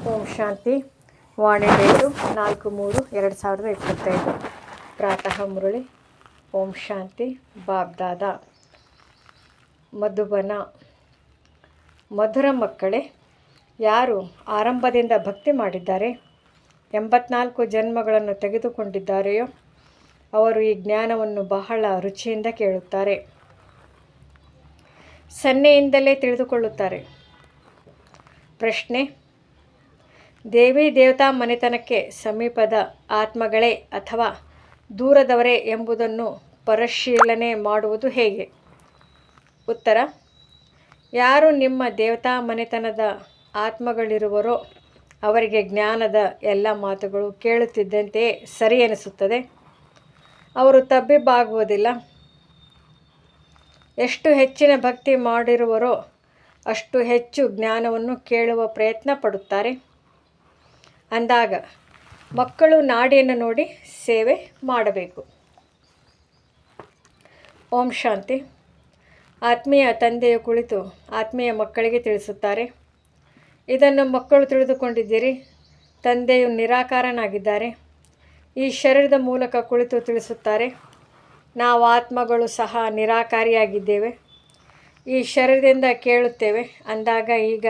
ಓಂ ಶಾಂತಿ. ವಾಣಿ date 4/3/2025. ಪ್ರಾತಃ ಮುರಳಿ. ಓಂ ಶಾಂತಿ. ಬಾಬ್ದಾದ. ಮಧುಬನ. ಮಧುರ ಮಕ್ಕಳೇ, ಯಾರು ಆರಂಭದಿಂದ ಭಕ್ತಿ ಮಾಡಿದ್ದಾರೆ, 84 ಜನ್ಮಗಳನ್ನು ತೆಗೆದುಕೊಂಡಿದ್ದಾರೆಯೋ ಅವರು ಈ ಜ್ಞಾನವನ್ನು ಬಹಳ ರುಚಿಯಿಂದ ಕೇಳುತ್ತಾರೆ, ಸನ್ನೆಯಿಂದಲೇ ತಿಳಿದುಕೊಳ್ಳುತ್ತಾರೆ. ಪ್ರಶ್ನೆ: ದೇವಿ ದೇವತಾ ಮನೆತನಕ್ಕೆ ಸಮೀಪದ ಆತ್ಮಗಳೇ ಅಥವಾ ದೂರದವರೇ ಎಂಬುದನ್ನು ಪರಿಶೀಲನೆ ಮಾಡುವುದು ಹೇಗೆ? ಉತ್ತರ: ಯಾರು ನಿಮ್ಮ ದೇವತಾ ಮನೆತನದ ಆತ್ಮಗಳಿರುವರೋ ಅವರಿಗೆ ಜ್ಞಾನದ ಎಲ್ಲ ಮಾತುಗಳು ಕೇಳುತ್ತಿದ್ದಂತೆಯೇ ಸರಿ ಎನಿಸುತ್ತದೆ. ಅವರು ತಬ್ಬಿಬ್ಬಾಗುವುದಿಲ್ಲ. ಎಷ್ಟು ಹೆಚ್ಚಿನ ಭಕ್ತಿ ಮಾಡಿರುವರೋ ಅಷ್ಟು ಹೆಚ್ಚು ಜ್ಞಾನವನ್ನು ಕೇಳುವ ಪ್ರಯತ್ನ ಪಡುತ್ತಾರೆ. ಅಂದಾಗ ಮಕ್ಕಳು ನಾಡಿಯನ್ನು ನೋಡಿ ಸೇವೆ ಮಾಡಬೇಕು. ಓಂ ಶಾಂತಿ. ಆತ್ಮೀಯ ತಂದೆಯು ಕುಳಿತು ಆತ್ಮೀಯ ಮಕ್ಕಳಿಗೆ ತಿಳಿಸುತ್ತಾರೆ. ಇದನ್ನು ಮಕ್ಕಳು ತಿಳಿದುಕೊಂಡಿದ್ದೀರಿ. ತಂದೆಯು ನಿರಾಕಾರನಾಗಿದ್ದಾರೆ. ಈ ಶರೀರದ ಮೂಲಕ ಕುಳಿತು ತಿಳಿಸುತ್ತಾರೆ, ನಾವು ಆತ್ಮಗಳು ಸಹ ನಿರಾಕಾರಿಯಾಗಿದ್ದೇವೆ. ಈ ಶರೀರದಿಂದ ಕೇಳುತ್ತೇವೆ. ಅಂದಾಗ ಈಗ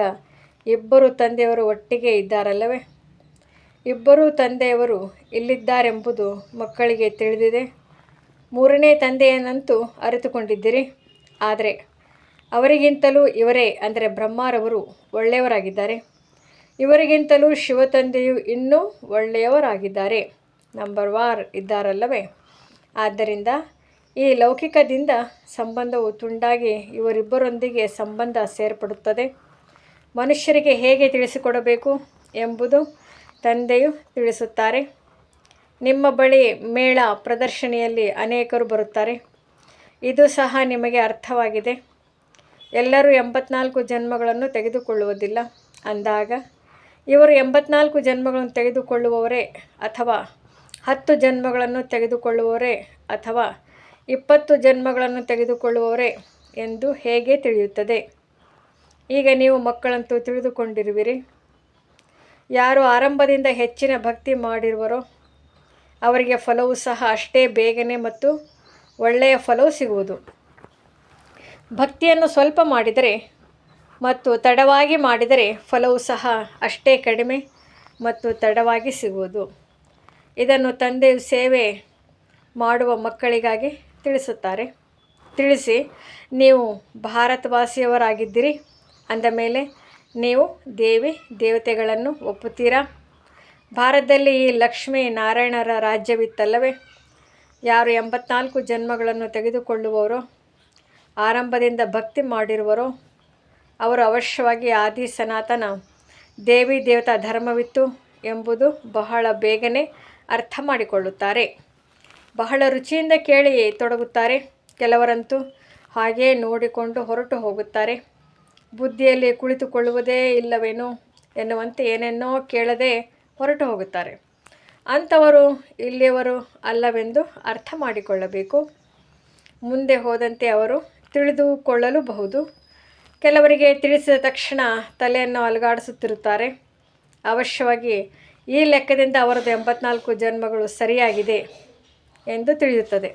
ಇಬ್ಬರು ತಂದೆಯವರು ಒಟ್ಟಿಗೆ ಇದ್ದಾರಲ್ಲವೇ? ಇಬ್ಬರೂ ತಂದೆಯವರು ಇಲ್ಲಿದ್ದಾರೆಂಬುದು ಮಕ್ಕಳಿಗೆ ತಿಳಿದಿದೆ. ಮೂರನೇ ತಂದೆಯನ್ನಂತೂ ಅರಿತುಕೊಂಡಿದ್ದೀರಿ. ಆದರೆ ಅವರಿಗಿಂತಲೂ ಇವರೇ ಅಂದರೆ ಬ್ರಹ್ಮರವರು ಒಳ್ಳೆಯವರಾಗಿದ್ದಾರೆ. ಇವರಿಗಿಂತಲೂ ಶಿವ ತಂದೆಯು ಇನ್ನೂ ಒಳ್ಳೆಯವರಾಗಿದ್ದಾರೆ. ನಂಬರ್ 1 ಇದ್ದಾರಲ್ಲವೇ? ಆದ್ದರಿಂದ ಈ ಲೌಕಿಕದಿಂದ ಸಂಬಂಧವು ತುಂಡಾಗಿ ಇವರಿಬ್ಬರೊಂದಿಗೆ ಸಂಬಂಧ ಸೇರ್ಪಡುತ್ತದೆ. ಮನುಷ್ಯರಿಗೆ ಹೇಗೆ ತಿಳಿಸಿಕೊಡಬೇಕು ಎಂಬುದು ತಂದೆಯು ತಿಳಿಸುತ್ತಾರೆ. ನಿಮ್ಮ ಬಳಿ ಮೇಳ ಪ್ರದರ್ಶನಿಯಲ್ಲಿ ಅನೇಕರು ಬರುತ್ತಾರೆ. ಇದು ಸಹ ನಿಮಗೆ ಅರ್ಥವಾಗಿದೆ. ಎಲ್ಲರೂ 84 ಜನ್ಮಗಳನ್ನು ತೆಗೆದುಕೊಳ್ಳುವುದಿಲ್ಲ. ಅಂದಾಗ ಇವರು 84 ಜನ್ಮಗಳನ್ನು ತೆಗೆದುಕೊಳ್ಳುವವರೇ ಅಥವಾ 10 ಜನ್ಮಗಳನ್ನು ತೆಗೆದುಕೊಳ್ಳುವವರೇ ಅಥವಾ 20 ಜನ್ಮಗಳನ್ನು ತೆಗೆದುಕೊಳ್ಳುವವರೇ ಎಂದು ಹೇಗೆ ತಿಳಿಯುತ್ತದೆ? ಈಗ ನೀವು ಮಕ್ಕಳಂತೂ ತಿಳಿದುಕೊಂಡಿರುವಿರಿ. ಯಾರು ಆರಂಭದಿಂದ ಹೆಚ್ಚಿನ ಭಕ್ತಿ ಮಾಡಿರುವರೋ ಅವರಿಗೆ ಫಲವು ಸಹ ಅಷ್ಟೇ ಬೇಗನೆ ಮತ್ತು ಒಳ್ಳೆಯ ಫಲವು ಸಿಗುವುದು. ಭಕ್ತಿಯನ್ನು ಸ್ವಲ್ಪ ಮಾಡಿದರೆ ಮತ್ತು ತಡವಾಗಿ ಮಾಡಿದರೆ ಫಲವು ಸಹ ಅಷ್ಟೇ ಕಡಿಮೆ ಮತ್ತು ತಡವಾಗಿ ಸಿಗುವುದು. ಇದನ್ನು ತಂದೆಯು ಸೇವೆ ಮಾಡುವ ಮಕ್ಕಳಿಗಾಗಿ ತಿಳಿಸುತ್ತಾರೆ. ತಿಳಿಸಿ, ನೀವು ಭಾರತವಾಸಿಯವರಾಗಿದ್ದೀರಿ ಅಂದ ಮೇಲೆ ನೀವು ದೇವಿ ದೇವತೆಗಳನ್ನು ಒಪ್ಪುತ್ತೀರಾ? ಭಾರತದಲ್ಲಿ ಈ ಲಕ್ಷ್ಮೀ ನಾರಾಯಣರ ರಾಜ್ಯವಿತ್ತಲ್ಲವೇ? ಯಾರು 84 ಜನ್ಮಗಳನ್ನು ತೆಗೆದುಕೊಳ್ಳುವವರೋ ಆರಂಭದಿಂದ ಭಕ್ತಿ ಮಾಡಿರುವರೋ ಅವರು ಅವಶ್ಯವಾಗಿ ಆದಿ ಸನಾತನ ದೇವಿ ದೇವತಾ ಧರ್ಮವಿತ್ತು ಎಂಬುದು ಬಹಳ ಬೇಗನೆ ಅರ್ಥ ಮಾಡಿಕೊಳ್ಳುತ್ತಾರೆ. ಬಹಳ ರುಚಿಯಿಂದ ಕೇಳಿ ತೊಡಗುತ್ತಾರೆ. ಕೆಲವರಂತೂ ಹಾಗೇ ನೋಡಿಕೊಂಡು ಹೊರಟು ಹೋಗುತ್ತಾರೆ. ಬುದ್ಧಿಯಲ್ಲಿ ಕುಳಿತುಕೊಳ್ಳುವುದೇ ಇಲ್ಲವೇನೋ ಎನ್ನುವಂತೆ ಏನೇನೋ ಕೇಳದೆ ಹೊರಟು ಹೋಗುತ್ತಾರೆ. ಅಂಥವರು ಇಲ್ಲಿಯವರು ಅಲ್ಲವೆಂದು ಅರ್ಥ ಮಾಡಿಕೊಳ್ಳಬೇಕು. ಮುಂದೆ ಹೋದಂತೆ ಅವರು ತಿಳಿದುಕೊಳ್ಳಲೂಬಹುದು. ಕೆಲವರಿಗೆ ತಿಳಿಸಿದ ತಕ್ಷಣ ತಲೆಯನ್ನು ಅಲುಗಾಡಿಸುತ್ತಿರುತ್ತಾರೆ. ಅವಶ್ಯವಾಗಿ ಈ ಲೆಕ್ಕದಿಂದ ಅವರದು 84 ಜನ್ಮಗಳು ಸರಿಯಾಗಿದೆ ಎಂದು ತಿಳಿಯುತ್ತದೆ.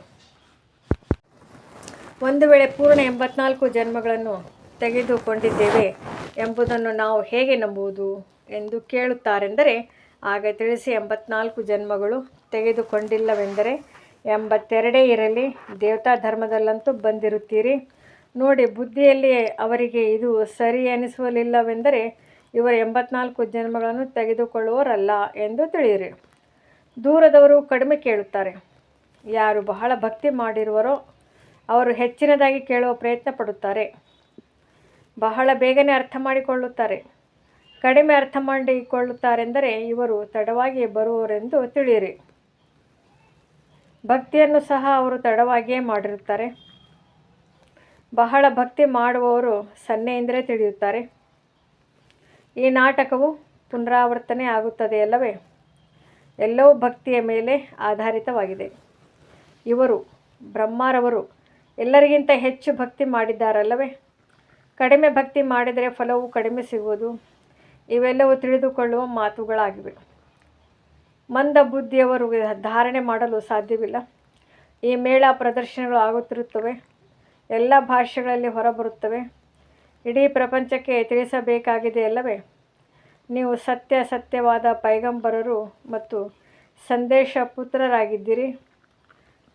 ಒಂದು ವೇಳೆ ಪೂರ್ಣ 84 ಜನ್ಮಗಳನ್ನು ತೆಗೆದುಕೊಂಡಿದ್ದೇವೆ ಎಂಬುದನ್ನು ನಾವು ಹೇಗೆ ನಂಬುವುದು ಎಂದು ಕೇಳುತ್ತಾರೆಂದರೆ ಆಗ ತಿಳಿಸಿ, 84 ಜನ್ಮಗಳು ತೆಗೆದುಕೊಂಡಿಲ್ಲವೆಂದರೆ 82 ಇರಲಿ, ದೇವತಾ ಧರ್ಮದಲ್ಲಂತೂ ಬಂದಿರುತ್ತೀರಿ. ನೋಡಿ, ಬುದ್ಧಿಯಲ್ಲಿ ಅವರಿಗೆ ಇದು ಸರಿ ಎನಿಸಲಿಲ್ಲವೆಂದರೆ ಇವರು 84 ಜನ್ಮಗಳನ್ನು ತೆಗೆದುಕೊಳ್ಳುವವರಲ್ಲ ಎಂದು ತಿಳಿಯಿರಿ. ದೂರದವರು ಕಡಿಮೆ ಕೇಳುತ್ತಾರೆ. ಯಾರು ಬಹಳ ಭಕ್ತಿ ಮಾಡಿರುವರೋ ಅವರು ಹೆಚ್ಚಿನದಾಗಿ ಕೇಳುವ ಪ್ರಯತ್ನ ಪಡುತ್ತಾರೆ. ಬಹಳ ಬೇಗನೆ ಅರ್ಥ ಮಾಡಿಕೊಳ್ಳುತ್ತಾರೆ. ಕಡಿಮೆ ಅರ್ಥ ಮಾಡಿಕೊಳ್ಳುತ್ತಾರೆಂದರೆ ಇವರು ತಡವಾಗಿ ಬರುವವರೆಂದು ತಿಳಿಯಿರಿ. ಭಕ್ತಿಯನ್ನು ಸಹ ಅವರು ತಡವಾಗಿಯೇ ಮಾಡಿರುತ್ತಾರೆ. ಬಹಳ ಭಕ್ತಿ ಮಾಡುವವರು ಸನ್ನೆಯಿಂದಲೇ ತಿಳಿಯುತ್ತಾರೆ. ಈ ನಾಟಕವು ಪುನರಾವರ್ತನೆ ಆಗುತ್ತದೆಯಲ್ಲವೇ? ಎಲ್ಲವೂ ಭಕ್ತಿಯ ಮೇಲೆ ಆಧಾರಿತವಾಗಿದೆ. ಇವರು ಬ್ರಹ್ಮರವರು ಎಲ್ಲರಿಗಿಂತ ಹೆಚ್ಚು ಭಕ್ತಿ ಮಾಡಿದ್ದಾರಲ್ಲವೇ? ಕಡಿಮೆ ಭಕ್ತಿ ಮಾಡಿದರೆ ಫಲವು ಕಡಿಮೆ ಸಿಗುವುದು. ಇವೆಲ್ಲವೂ ತಿಳಿದುಕೊಳ್ಳುವ ಮಾತುಗಳಾಗಿವೆ. ಮಂದ ಬುದ್ಧಿಯವರು ಧಾರಣೆ ಮಾಡಲು ಸಾಧ್ಯವಿಲ್ಲ. ಈ ಮೇಳ ಪ್ರದರ್ಶನಗಳು ಆಗುತ್ತಿರುತ್ತವೆ, ಎಲ್ಲ ಭಾಷೆಗಳಲ್ಲಿ ಹೊರಬರುತ್ತವೆ. ಇಡೀ ಪ್ರಪಂಚಕ್ಕೆ ತಿಳಿಸಬೇಕಾಗಿದೆ ಅಲ್ಲವೇ? ನೀವು ಸತ್ಯವಾದ ಪೈಗಂಬರರು ಮತ್ತು ಸಂದೇಶ ಪುತ್ರರಾಗಿದ್ದೀರಿ.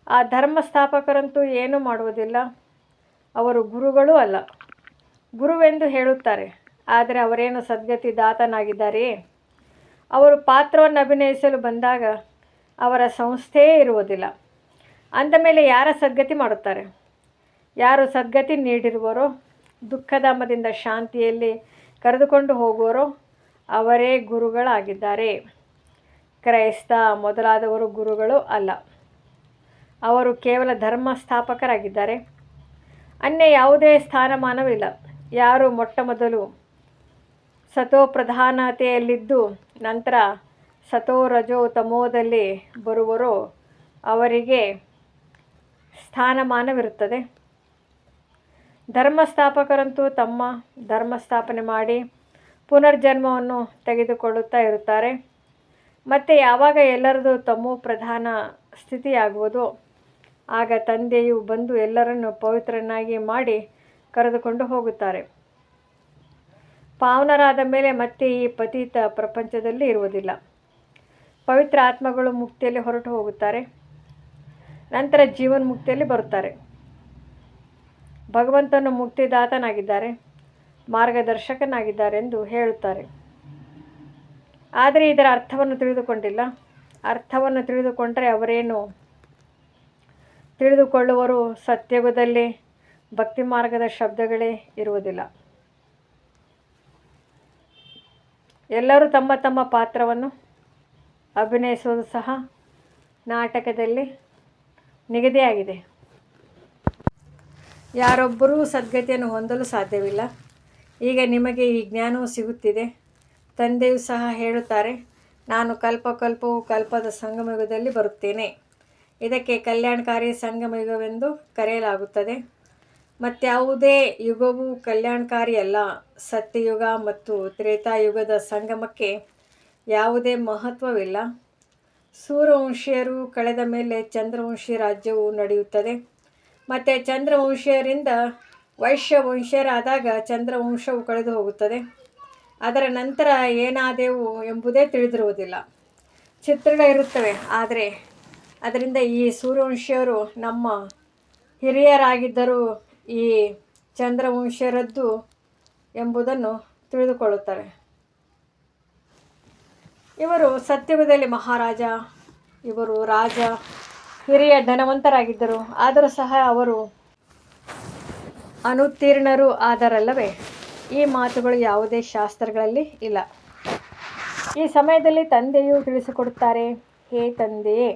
ಆ ಧರ್ಮಸ್ಥಾಪಕರಂತೂ ಏನೂ ಮಾಡುವುದಿಲ್ಲ. ಅವರು ಗುರುಗಳೂ ಅಲ್ಲ. ಗುರುವೆಂದು ಹೇಳುತ್ತಾರೆ, ಆದರೆ ಅವರೇನು ಸದ್ಗತಿ ದಾತನಾಗಿದ್ದಾರೆಯೇ? ಅವರು ಪಾತ್ರವನ್ನು ಅಭಿನಯಿಸಲು ಬಂದಾಗ ಅವರ ಸಂಸ್ಥೆಯೇ ಇರುವುದಿಲ್ಲ. ಅಂದಮೇಲೆ ಯಾರ ಸದ್ಗತಿ ಮಾಡುತ್ತಾರೆ? ಯಾರು ಸದ್ಗತಿ ನೀಡಿರುವರೋ, ದುಃಖಧಾಮದಿಂದ ಶಾಂತಿಯಲ್ಲಿ ಕರೆದುಕೊಂಡು ಹೋಗುವರೋ ಅವರೇ ಗುರುಗಳಾಗಿದ್ದಾರೆ. ಕ್ರೈಸ್ತ ಮೊದಲಾದವರು ಗುರುಗಳು ಅಲ್ಲ. ಅವರು ಕೇವಲ ಧರ್ಮಸ್ಥಾಪಕರಾಗಿದ್ದಾರೆ. ಅನ್ಯ ಯಾವುದೇ ಸ್ಥಾನಮಾನವಿಲ್ಲ. ಯಾರು ಮೊಟ್ಟಮೊದಲು ಸತೋಪ್ರಧಾನತೆಯಲ್ಲಿದ್ದು ನಂತರ ಸತೋ ರಜೋ ತಮೋದಲ್ಲಿ ಬರುವರೋ ಅವರಿಗೆ ಸ್ಥಾನಮಾನವಿರುತ್ತದೆ. ಧರ್ಮಸ್ಥಾಪಕರಂತೂ ತಮ್ಮ ಧರ್ಮಸ್ಥಾಪನೆ ಮಾಡಿ ಪುನರ್ಜನ್ಮವನ್ನು ತೆಗೆದುಕೊಳ್ಳುತ್ತಾ ಇರುತ್ತಾರೆ. ಮತ್ತು ಯಾವಾಗ ಎಲ್ಲರದು ತಮೋ ಪ್ರಧಾನ ಸ್ಥಿತಿಯಾಗುವುದೋ ಆಗ ತಂದೆಯು ಬಂದು ಎಲ್ಲರನ್ನು ಪವಿತ್ರನಾಗಿ ಮಾಡಿ ಕರೆದುಕೊಂಡು ಹೋಗುತ್ತಾರೆ. ಪಾವನರಾದ ಮೇಲೆ ಮತ್ತೆ ಈ ಪತಿತ ಪ್ರಪಂಚದಲ್ಲಿ ಇರುವುದಿಲ್ಲ. ಪವಿತ್ರ ಆತ್ಮಗಳು ಮುಕ್ತಿಯಲ್ಲಿ ಹೊರಟು ಹೋಗುತ್ತಾರೆ, ನಂತರ ಜೀವನ್ಮುಕ್ತಿಯಲ್ಲಿ ಬರುತ್ತಾರೆ. ಭಗವಂತನು ಮುಕ್ತಿದಾತನಾಗಿದ್ದಾರೆ, ಮಾರ್ಗದರ್ಶಕನಾಗಿದ್ದಾರೆ ಎಂದು ಹೇಳುತ್ತಾರೆ. ಆದರೆ ಇದರ ಅರ್ಥವನ್ನು ತಿಳಿದುಕೊಂಡಿಲ್ಲ. ಅರ್ಥವನ್ನು ತಿಳಿದುಕೊಂಡರೆ ಅವರೇನು ತಿಳಿದುಕೊಳ್ಳುವರು? ಸತ್ಯಯುಗದಲ್ಲಿ ಭಕ್ತಿ ಮಾರ್ಗದ ಶಬ್ದಗಳೇ ಇರುವುದಿಲ್ಲ. ಎಲ್ಲರೂ ತಮ್ಮ ತಮ್ಮ ಪಾತ್ರವನ್ನು ಅಭಿನಯಿಸುವುದು ಸಹ ನಾಟಕದಲ್ಲಿ ನಿಗದಿಯಾಗಿದೆ. ಯಾರೊಬ್ಬರೂ ಸದ್ಗತಿಯನ್ನು ಹೊಂದಲು ಸಾಧ್ಯವಿಲ್ಲ. ಈಗ ನಿಮಗೆ ಈ ಜ್ಞಾನವು ಸಿಗುತ್ತಿದೆ. ತಂದೆಯೂ ಸಹ ಹೇಳುತ್ತಾರೆ, ನಾನು ಕಲ್ಪವು ಕಲ್ಪದ ಸಂಗಮಯುಗದಲ್ಲಿ ಬರುತ್ತೇನೆ. ಇದಕ್ಕೆ ಕಲ್ಯಾಣಕಾರಿ ಸಂಗಮಯುಗವೆಂದು ಕರೆಯಲಾಗುತ್ತದೆ. ಮತ್ಯಾವುದೇ ಯುಗವೂ ಕಲ್ಯಾಣಕಾರಿ ಅಲ್ಲ. ಸತ್ಯಯುಗ ಮತ್ತು ತ್ರೇತಾಯುಗದ ಸಂಗಮಕ್ಕೆ ಯಾವುದೇ ಮಹತ್ವವಿಲ್ಲ. ಸೂರ್ಯವಂಶೀಯರು ಕಳೆದ ಮೇಲೆ ಚಂದ್ರವಂಶಿ ರಾಜ್ಯವು ನಡೆಯುತ್ತದೆ. ಮತ್ತು ಚಂದ್ರವಂಶೀಯರಿಂದ ವೈಶ್ಯವಂಶೀಯರಾದಾಗ ಚಂದ್ರವಂಶವು ಕಳೆದು ಹೋಗುತ್ತದೆ. ಅದರ ನಂತರ ಏನಾದೆವು ಎಂಬುದೇ ತಿಳಿದಿರುವುದಿಲ್ಲ. ಚಿತ್ರಗಳಿರುತ್ತವೆ, ಆದರೆ ಅದರಿಂದ ಈ ಸೂರ್ಯವಂಶೀಯರು ನಮ್ಮ ಹಿರಿಯರಾಗಿದ್ದರೂ ಈ ಚಂದ್ರವಂಶೀಯರದ್ದು ಎಂಬುದನ್ನು ತಿಳಿದುಕೊಳ್ಳುತ್ತಾರೆ. ಇವರು ಸತ್ಯಯುಗದಲ್ಲಿ ಮಹಾರಾಜ, ಇವರು ರಾಜ, ಹಿರಿಯ ಧನವಂತರಾಗಿದ್ದರು. ಆದರೂ ಸಹ ಅವರು ಅನುತ್ತೀರ್ಣರು ಆದರಲ್ಲವೇ? ಈ ಮಾತುಗಳು ಯಾವುದೇ ಶಾಸ್ತ್ರಗಳಲ್ಲಿ ಇಲ್ಲ. ಈ ಸಮಯದಲ್ಲಿ ತಂದೆಯು ತಿಳಿಸಿಕೊಡುತ್ತಾರೆ, ಹೇ ತಂದೆಯೇ,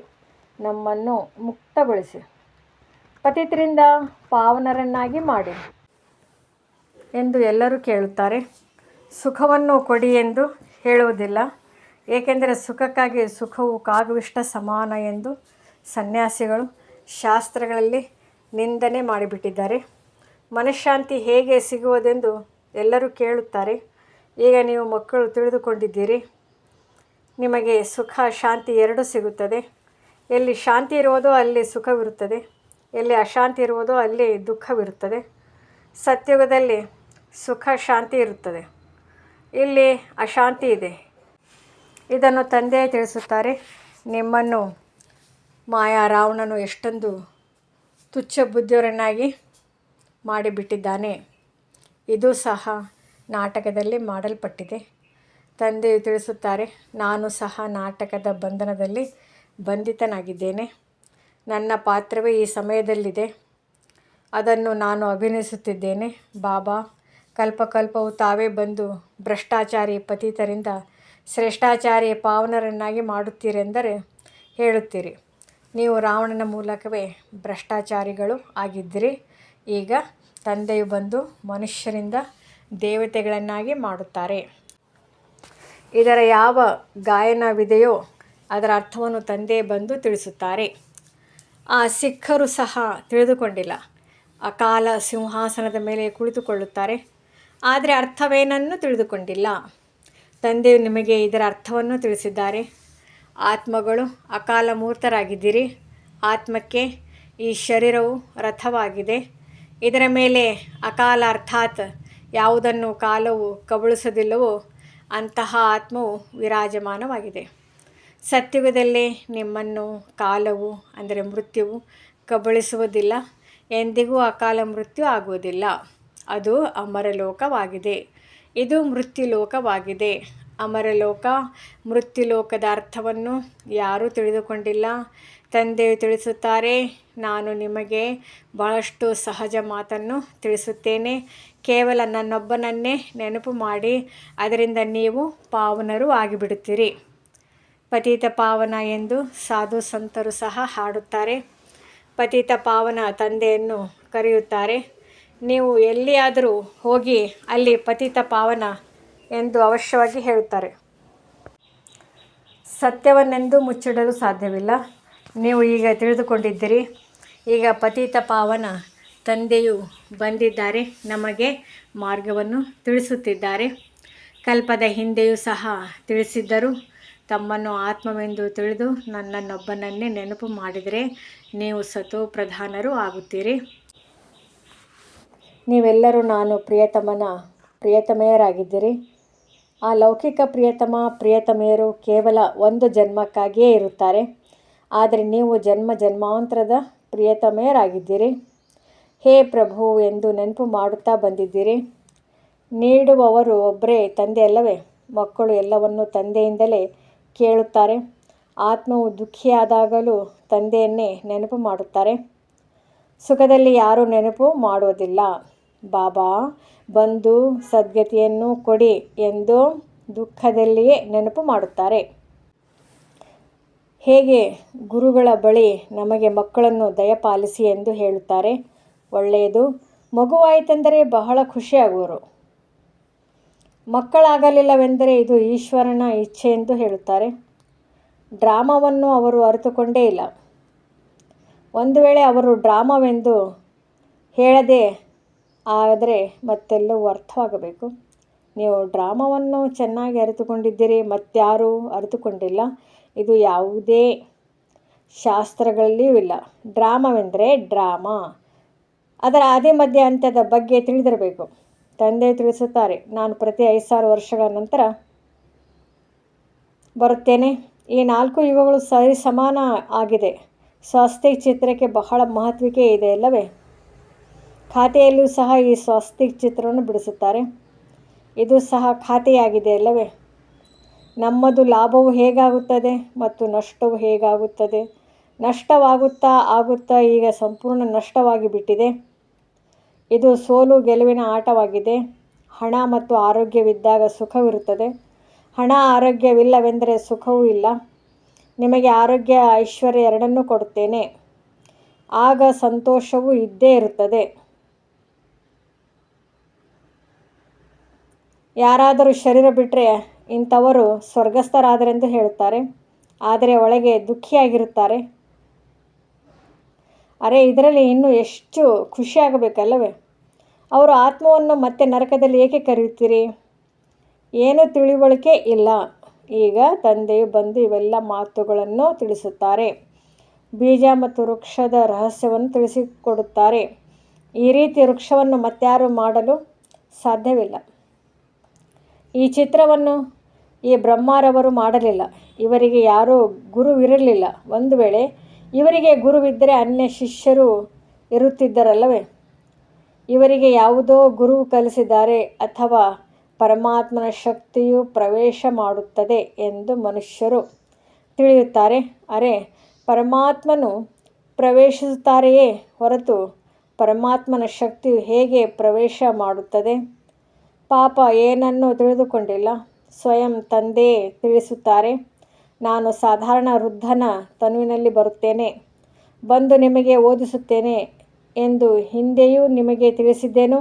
ನಮ್ಮನ್ನು ಮುಕ್ತಗೊಳಿಸಿ ಪತಿತರಿಂದ ಪಾವನರನ್ನಾಗಿ ಮಾಡಿ ಎಂದು ಎಲ್ಲರೂ ಕೇಳುತ್ತಾರೆ. ಸುಖವನ್ನು ಕೊಡಿ ಎಂದು ಹೇಳುವುದಿಲ್ಲ, ಏಕೆಂದರೆ ಸುಖಕ್ಕಾಗಿ ಸುಖವು ಕಾಗುವಿಷ್ಟ ಸಮಾನ ಎಂದು ಸನ್ಯಾಸಿಗಳು ಶಾಸ್ತ್ರಗಳಲ್ಲಿ ನಿಂದನೆ ಮಾಡಿಬಿಟ್ಟಿದ್ದಾರೆ. ಮನಃಶಾಂತಿ ಹೇಗೆ ಸಿಗುವುದೆಂದು ಎಲ್ಲರೂ ಕೇಳುತ್ತಾರೆ. ಈಗ ನೀವು ಮಕ್ಕಳು ತಿಳಿದುಕೊಂಡಿದ್ದೀರಿ. ನಿಮಗೆ ಸುಖ ಶಾಂತಿ ಎರಡೂ ಸಿಗುತ್ತದೆ. ಎಲ್ಲಿ ಶಾಂತಿ ಇರುವುದೋ ಅಲ್ಲಿ ಸುಖವಿರುತ್ತದೆ, ಎಲ್ಲಿ ಅಶಾಂತಿ ಇರುವುದೋ ಅಲ್ಲಿ ದುಃಖವಿರುತ್ತದೆ. ಸತ್ಯಯುಗದಲ್ಲಿ ಸುಖ ಶಾಂತಿ ಇರುತ್ತದೆ, ಇಲ್ಲಿ ಅಶಾಂತಿ ಇದೆ. ಇದನ್ನು ತಂದೆಯೇ ತಿಳಿಸುತ್ತಾರೆ. ನಿಮ್ಮನ್ನು ಮಾಯಾ ರಾವಣನು ಎಷ್ಟೊಂದು ತುಚ್ಛ ಬುದ್ಧಿಯವರನ್ನಾಗಿ ಮಾಡಿಬಿಟ್ಟಿದ್ದಾನೆ. ಇದು ಸಹ ನಾಟಕದಲ್ಲಿ ಮಾಡಲ್ಪಟ್ಟಿದೆ. ತಂದೆಯು ತಿಳಿಸುತ್ತಾರೆ, ನಾನು ಸಹ ನಾಟಕದ ಬಂಧನದಲ್ಲಿ ಬಂಧಿತನಾಗಿದ್ದೇನೆ. ನನ್ನ ಪಾತ್ರವೇ ಈ ಸಮಯದಲ್ಲಿದೆ, ಅದನ್ನು ನಾನು ಅಭಿನಯಿಸುತ್ತಿದ್ದೇನೆ. ಬಾಬಾ ಕಲ್ಪಕಲ್ಪವು ತಾವೇ ಬಂದು ಭ್ರಷ್ಟಾಚಾರಿ ಪತಿತರಿಂದ ಶ್ರೇಷ್ಠಾಚಾರಿ ಪಾವನರನ್ನಾಗಿ ಮಾಡುತ್ತೀರೆಂದರೆ ಹೇಳುತ್ತೀರಿ. ನೀವು ರಾವಣನ ಮೂಲಕವೇ ಭ್ರಷ್ಟಾಚಾರಿಗಳು ಆಗಿದ್ದಿರಿ. ಈಗ ತಂದೆಯು ಬಂದು ಮನುಷ್ಯರಿಂದ ದೇವತೆಗಳನ್ನಾಗಿ ಮಾಡುತ್ತಾರೆ. ಇದರ ಯಾವ ಗಾಯನವಿದೆಯೋ ಅದರ ಅರ್ಥವನ್ನು ತಂದೆಯೇ ಬಂದು ತಿಳಿಸುತ್ತಾರೆ. ಆ ಸಿಖ್ಖರು ಸಹ ತಿಳಿದುಕೊಂಡಿಲ್ಲ. ಅಕಾಲ ಸಿಂಹಾಸನದ ಮೇಲೆ ಕುಳಿತುಕೊಳ್ಳುತ್ತಾರೆ, ಆದರೆ ಅರ್ಥವೇನನ್ನೂ ತಿಳಿದುಕೊಂಡಿಲ್ಲ. ತಂದೆಯು ನಿಮಗೆ ಇದರ ಅರ್ಥವನ್ನು ತಿಳಿಸಿದ್ದಾರೆ. ಆತ್ಮಗಳು ಅಕಾಲ ಮೂರ್ತರಾಗಿದ್ದೀರಿ. ಆತ್ಮಕ್ಕೆ ಈ ಶರೀರವು ರಥವಾಗಿದೆ. ಇದರ ಮೇಲೆ ಅಕಾಲ ಅರ್ಥಾತ್ ಯಾವುದನ್ನು ಕಾಲವು ಕಬಳಿಸೋದಿಲ್ಲವೋ ಅಂತಹ ಆತ್ಮವು ವಿರಾಜಮಾನವಾಗಿದೆ. ಸತ್ಯುಗದಲ್ಲಿ ನಿಮ್ಮನ್ನು ಕಾಲವು ಅಂದರೆ ಮೃತ್ಯುವು ಕಬಳಿಸುವುದಿಲ್ಲ. ಎಂದಿಗೂ ಅಕಾಲ ಮೃತ್ಯು ಆಗುವುದಿಲ್ಲ. ಅದು ಅಮರಲೋಕವಾಗಿದೆ. ಇದು ಮೃತ್ಯುಲೋಕವಾಗಿದೆ. ಅಮರಲೋಕ ಮೃತ್ಯುಲೋಕದ ಅರ್ಥವನ್ನು ಯಾರೂ ತಿಳಿದುಕೊಂಡಿಲ್ಲ. ತಂದೆಯು ತಿಳಿಸುತ್ತಾರೆ, ನಾನು ನಿಮಗೆ ಬಹಳಷ್ಟು ಸಹಜ ಮಾತನ್ನು ತಿಳಿಸುತ್ತೇನೆ. ಕೇವಲ ನನ್ನೊಬ್ಬನನ್ನೇ ನೆನಪು ಮಾಡಿ, ಅದರಿಂದ ನೀವು ಪಾವನರು ಆಗಿಬಿಡುತ್ತೀರಿ. ಪತಿತ ಪಾವನ ಎಂದು ಸಾಧು ಸಂತರು ಸಹ ಹಾಡುತ್ತಾರೆ. ಪತಿತ ಪಾವನ ತಂದೆಯನ್ನು ಕರೆಯುತ್ತಾರೆ. ನೀವು ಎಲ್ಲಿಯಾದರೂ ಹೋಗಿ ಅಲ್ಲಿ ಪತಿತ ಪಾವನ ಎಂದು ಅವಶ್ಯವಾಗಿ ಹೇಳುತ್ತಾರೆ. ಸತ್ಯವನ್ನೆಂದೂ ಮುಚ್ಚಿಡಲು ಸಾಧ್ಯವಿಲ್ಲ. ನೀವು ಈಗ ತಿಳಿದುಕೊಂಡಿದ್ದೀರಿ. ಈಗ ಪತಿತ ಪಾವನ ತಂದೆಯು ಬಂದಿದ್ದಾರೆ. ನಮಗೆ ಮಾರ್ಗವನ್ನು ತಿಳಿಸುತ್ತಿದ್ದಾರೆ. ಕಲ್ಪದ ಹಿಂದೆಯೂ ಸಹ ತಿಳಿಸಿದ್ದರು. ತಮ್ಮನ್ನು ಆತ್ಮವೆಂದು ತಿಳಿದು ನನ್ನನ್ನೊಬ್ಬನನ್ನೇ ನೆನಪು ಮಾಡಿದರೆ ನೀವು ಸತೋ ಪ್ರಧಾನರು ಆಗುತ್ತೀರಿ. ನೀವೆಲ್ಲರೂ ನಾನು ಪ್ರಿಯತಮನ ಪ್ರಿಯತಮೆಯರಾಗಿದ್ದೀರಿ. ಆ ಲೌಕಿಕ ಪ್ರಿಯತಮ ಪ್ರಿಯತಮೆಯರು ಕೇವಲ ಒಂದು ಜನ್ಮಕ್ಕಾಗಿಯೇ ಇರುತ್ತಾರೆ. ಆದರೆ ನೀವು ಜನ್ಮ ಜನ್ಮಾಂತರದ ಪ್ರಿಯತಮೆಯರಾಗಿದ್ದೀರಿ. ಹೇ ಪ್ರಭು ಎಂದು ನೆನಪು ಮಾಡುತ್ತಾ ಬಂದಿದ್ದೀರಿ. ನೀಡುವವರು ಒಬ್ಬರೇ ತಂದೆ ಅಲ್ಲವೇ? ಮಕ್ಕಳು ಎಲ್ಲವನ್ನೂ ತಂದೆಯಿಂದಲೇ ಕೇಳುತ್ತಾರೆ. ಆತ್ಮವು ದುಃಖಿಯಾದಾಗಲೂ ತಂದೆಯನ್ನೇ ನೆನಪು ಮಾಡುತ್ತಾರೆ. ಸುಖದಲ್ಲಿ ಯಾರೂ ನೆನಪು ಮಾಡುವುದಿಲ್ಲ. ಬಾಬಾ ಬಂದು ಸದ್ಗತಿಯನ್ನು ಕೊಡಿ ಎಂದು ದುಃಖದಲ್ಲಿಯೇ ನೆನಪು ಮಾಡುತ್ತಾರೆ. ಹೇಗೆ ಗುರುಗಳ ಬಳಿ ನಮಗೆ ಮಕ್ಕಳನ್ನು ದಯಪಾಲಿಸಿ ಎಂದು ಹೇಳುತ್ತಾರೆ. ಒಳ್ಳೆಯದು. ಮಗುವಾಯಿತೆಂದರೆ ಬಹಳ ಖುಷಿಯಾಗುವರು. ಮಕ್ಕಳಾಗಲಿಲ್ಲವೆಂದರೆ ಇದು ಈಶ್ವರನ ಇಚ್ಛೆ ಎಂದು ಹೇಳುತ್ತಾರೆ. ಡ್ರಾಮಾವನ್ನು ಅವರು ಅರಿತುಕೊಂಡೇ ಇಲ್ಲ. ಒಂದು ವೇಳೆ ಅವರು ಡ್ರಾಮಾವೆಂದು ಹೇಳದೆ ಆದರೆ ಮತ್ತೆಲ್ಲವೂ ಅರ್ಥವಾಗಬೇಕು. ನೀವು ಡ್ರಾಮಾವನ್ನು ಚೆನ್ನಾಗಿ ಅರಿತುಕೊಂಡಿದ್ದೀರಿ. ಮತ್ಯಾರೂ ಅರಿತುಕೊಂಡಿಲ್ಲ. ಇದು ಯಾವುದೇ ಶಾಸ್ತ್ರಗಳಲ್ಲಿಯೂ ಇಲ್ಲ. ಡ್ರಾಮಾವೆಂದರೆ ಡ್ರಾಮಾ. ಅದರ ಆದಿ ಮಧ್ಯ ಅಂತ್ಯದ ಬಗ್ಗೆ ತಿಳಿದಿರಬೇಕು. ತಂದೆ ತಿಳಿಸುತ್ತಾರೆ, ನಾನು ಪ್ರತಿ 5,000 ವರ್ಷಗಳ ನಂತರ ಬರುತ್ತೇನೆ. ಈ 4 ಯುಗಗಳು ಸರಿ ಸಮಾನ ಆಗಿದೆ. ಸ್ವಾಸ್ತಿಕ್ ಚಿತ್ರಕ್ಕೆ ಬಹಳ ಮಹತ್ವಿಕೆ ಇದೆ ಅಲ್ಲವೇ? ಖಾತೆಯಲ್ಲಿಯೂ ಸಹ ಈ ಸ್ವಾಸ್ತಿಕ್ ಚಿತ್ರವನ್ನು ಬಿಡಿಸುತ್ತಾರೆ. ಇದು ಸಹ ಖಾತೆಯಾಗಿದೆ ಅಲ್ಲವೇ? ನಮ್ಮದು ಲಾಭವು ಹೇಗಾಗುತ್ತದೆ ಮತ್ತು ನಷ್ಟವು ಹೇಗಾಗುತ್ತದೆ? ನಷ್ಟವಾಗುತ್ತಾ ಈಗ ಸಂಪೂರ್ಣ ನಷ್ಟವಾಗಿ ಬಿಟ್ಟಿದೆ. ಇದು ಸೋಲು ಗೆಲುವಿನ ಆಟವಾಗಿದೆ. ಹಣ ಮತ್ತು ಆರೋಗ್ಯವಿದ್ದಾಗ ಸುಖವಿರುತ್ತದೆ. ಹಣ ಆರೋಗ್ಯವಿಲ್ಲವೆಂದರೆ ಸುಖವೂ ಇಲ್ಲ. ನಿಮಗೆ ಆರೋಗ್ಯ ಐಶ್ವರ್ಯ ಎರಡನ್ನೂ ಕೊಡುತ್ತೇನೆ. ಆಗ ಸಂತೋಷವೂ ಇದ್ದೇ ಇರುತ್ತದೆ. ಯಾರಾದರೂ ಶರೀರ ಬಿಟ್ಟರೆ ಇಂಥವರು ಸ್ವರ್ಗಸ್ಥರಾದರೆಂದು ಹೇಳುತ್ತಾರೆ. ಆದರೆ ಒಳಗೆ ದುಃಖಿಯಾಗಿರುತ್ತಾರೆ. ಅರೆ, ಇದರಲ್ಲಿ ಇನ್ನೂ ಎಷ್ಟು ಖುಷಿಯಾಗಬೇಕಲ್ಲವೇ? ಅವರು ಆತ್ಮವನ್ನು ಮತ್ತೆ ನರಕದಲ್ಲಿ ಏಕೆ ಕರೆಯುತ್ತೀರಿ? ಏನೂ ತಿಳಿವಳಿಕೆ ಇಲ್ಲ. ಈಗ ತಂದೆಯು ಬಂದು ಇವೆಲ್ಲ ಮಾತುಗಳನ್ನು ತಿಳಿಸುತ್ತಾರೆ. ಬೀಜ ಮತ್ತು ವೃಕ್ಷದ ರಹಸ್ಯವನ್ನು ತಿಳಿಸಿಕೊಡುತ್ತಾರೆ. ಈ ರೀತಿ ವೃಕ್ಷವನ್ನು ಮತ್ಯಾರೂ ಮಾಡಲು ಸಾಧ್ಯವಿಲ್ಲ. ಈ ಚಿತ್ರವನ್ನು ಈ ಬ್ರಹ್ಮರವರು ಮಾಡಲಿಲ್ಲ. ಇವರಿಗೆ ಯಾರೂ ಗುರುವಿರಲಿಲ್ಲ. ಒಂದು ವೇಳೆ ಇವರಿಗೆ ಗುರುವಿದ್ದರೆ ಅನ್ಯ ಶಿಷ್ಯರು ಇರುತ್ತಿದ್ದರಲ್ಲವೇ? ಇವರಿಗೆ ಯಾವುದೋ ಗುರುವು ಕಲಿಸಿದ್ದಾರೆ ಅಥವಾ ಪರಮಾತ್ಮನ ಶಕ್ತಿಯು ಪ್ರವೇಶ ಮಾಡುತ್ತದೆ ಎಂದು ಮನುಷ್ಯರು ತಿಳಿಯುತ್ತಾರೆ. ಅರೆ, ಪರಮಾತ್ಮನು ಪ್ರವೇಶಿಸುತ್ತಾರೆಯೇ ಹೊರತು ಪರಮಾತ್ಮನ ಶಕ್ತಿಯು ಹೇಗೆ ಪ್ರವೇಶ ಮಾಡುತ್ತದೆ? ಪಾಪ ಏನನ್ನೂ ತಿಳಿದುಕೊಂಡಿಲ್ಲ. ಸ್ವಯಂ ತಂದೆಯೇ ತಿಳಿಸುತ್ತಾರೆ, ನಾನು ಸಾಧಾರಣ ವೃದ್ಧನ ತನುವಿನಲ್ಲಿ ಬರುತ್ತೇನೆ. ಬಂದು ನಿಮಗೆ ಓದಿಸುತ್ತೇನೆ ಎಂದು ಹಿಂದೆಯೂ ನಿಮಗೆ ತಿಳಿಸಿದ್ದೇನು?